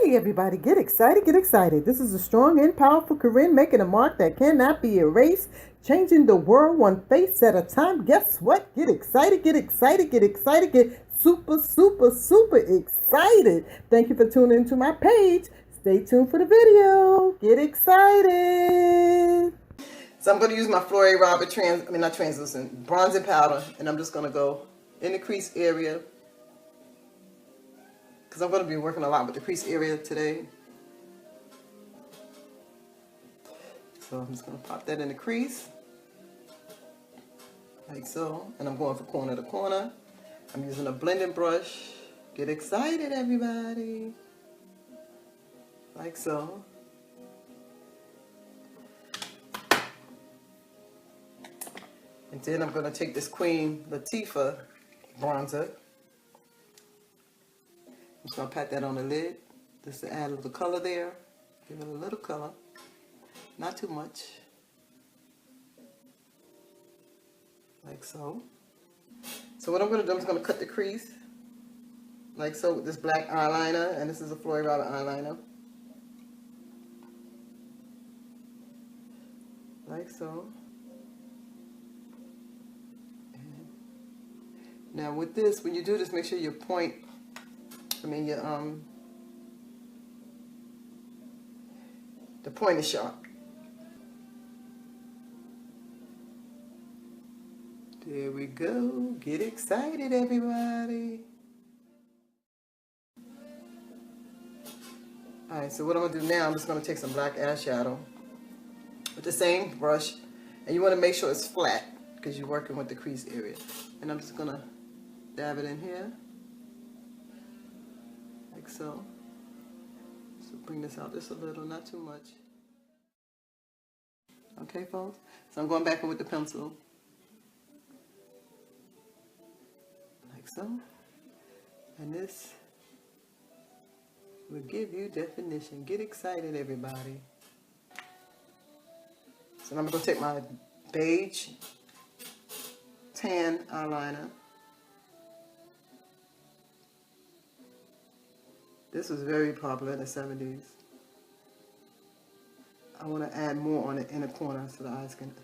Hey everybody, get excited, get excited. This is a strong and powerful Corinne making a mark that cannot be erased, changing the world one face at a time. Guess what? Get excited, get excited, get excited, get super, super, super excited. Thank you for tuning into my page. Stay tuned for the video. Get excited. So I'm going to use my Flore Robert not translucent, bronzing powder, and I'm just going to go in the crease area, because I'm going to be working a lot with the crease area today. So I'm just going to pop that in the crease, like so. And I'm going from corner to corner. I'm using a blending brush. Get excited, everybody. Like so. And then I'm going to take this Queen Latifah bronzer. I'm just going to pat that on the lid, just to add a little color there. Give it a little color. Not too much. Like so. So what I'm going to do, I'm just going to cut the crease. Like so with this black eyeliner. And this is a Flore Robert eyeliner. Like so. And now with this, when you do this, make sure your the point is sharp. There we go. Get excited, everybody. Alright, so what I'm going to do now, I'm just going to take some black eyeshadow with the same brush. And you want to make sure it's flat, because you're working with the crease area. And I'm just going to dab it in here. Like so. So bring this out just a little, not too much. Okay, folks? So I'm going back in with the pencil. Like so. And this will give you definition. Get excited, everybody. So now I'm going to take my beige tan eyeliner. This was very popular in the 70s. I want to add more on the inner corner so the eyes can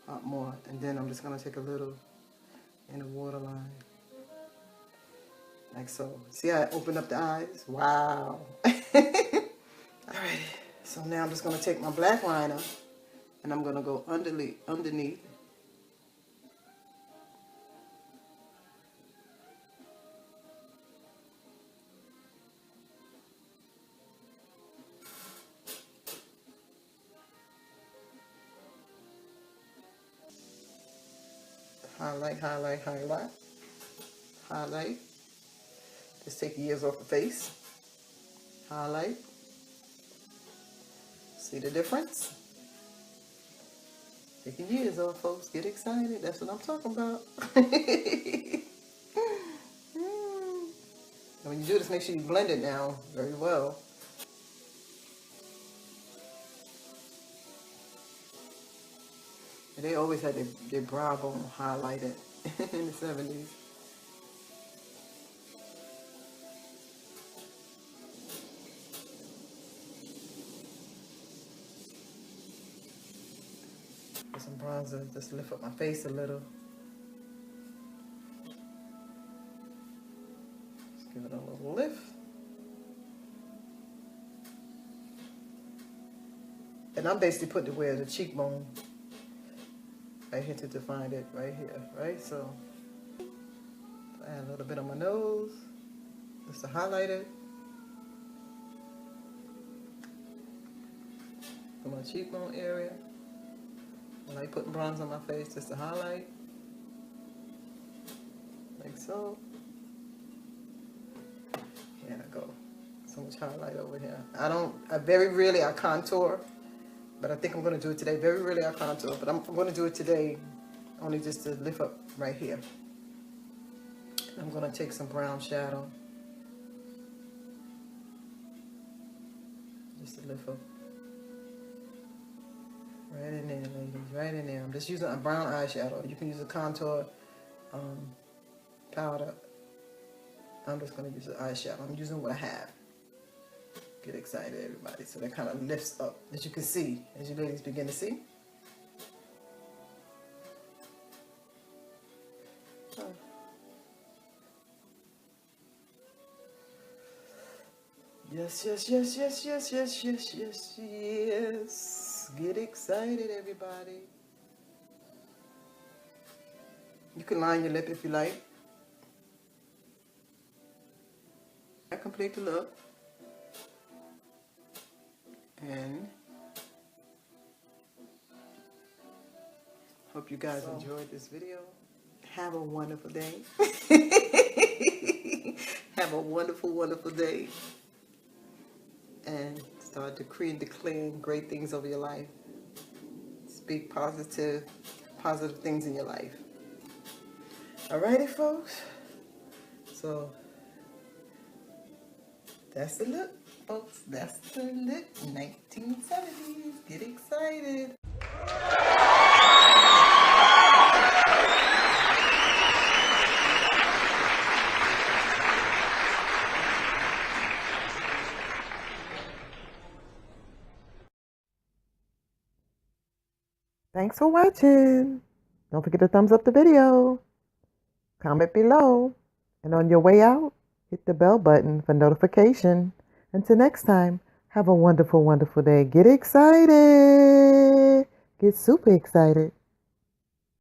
pop more. And then I'm just going to take a little in the waterline. Like so. See how I opened up the eyes? Wow. Alright. So now I'm just going to take my black liner and I'm going to go underneath. Highlight, highlight, highlight. Highlight. Just take the ears off the face. Highlight. See the difference? Take your ears off, folks. Get excited. That's what I'm talking about. And when you do this, make sure you blend it now very well. And they always had their brow bone highlighted in the 70s. Put some bronzer, just lift up my face a little. Just give it a little lift. And I'm basically putting where the cheekbone, right here to define it, right here, right? So add a little bit on my nose, just to highlight it. For my cheekbone area. I like putting bronze on my face just to highlight. Like so. There I go. So much highlight over here. I very rarely I contour, but I think I'm going to do it today. Very rarely I contour, but I'm going to do it today only just to lift up right here. I'm going to take some brown shadow. Just to lift up. Right in there, ladies, right in there. I'm just using a brown eyeshadow. You can use a contour powder. I'm just going to use the eyeshadow. I'm using what I have. Get excited, everybody. So that kind of lifts up, as you can see, as you ladies begin to see. Yes, yes, yes, yes, yes, yes, yes, yes, yes. Get excited, everybody. You can line your lip if you like. I complete the look. And hope you guys enjoyed this video. Have a wonderful day. Have a wonderful, wonderful day. And start decreeing, declaring great things over your life. Speak positive things in your life. Alrighty, folks. So that's the look, folks. That's the look. 1970s. Get excited. Thanks for watching. Don't forget to thumbs up the video. Comment below. And on your way out, hit the bell button for notification. Until next time, have a wonderful, wonderful day. Get excited. Get super excited.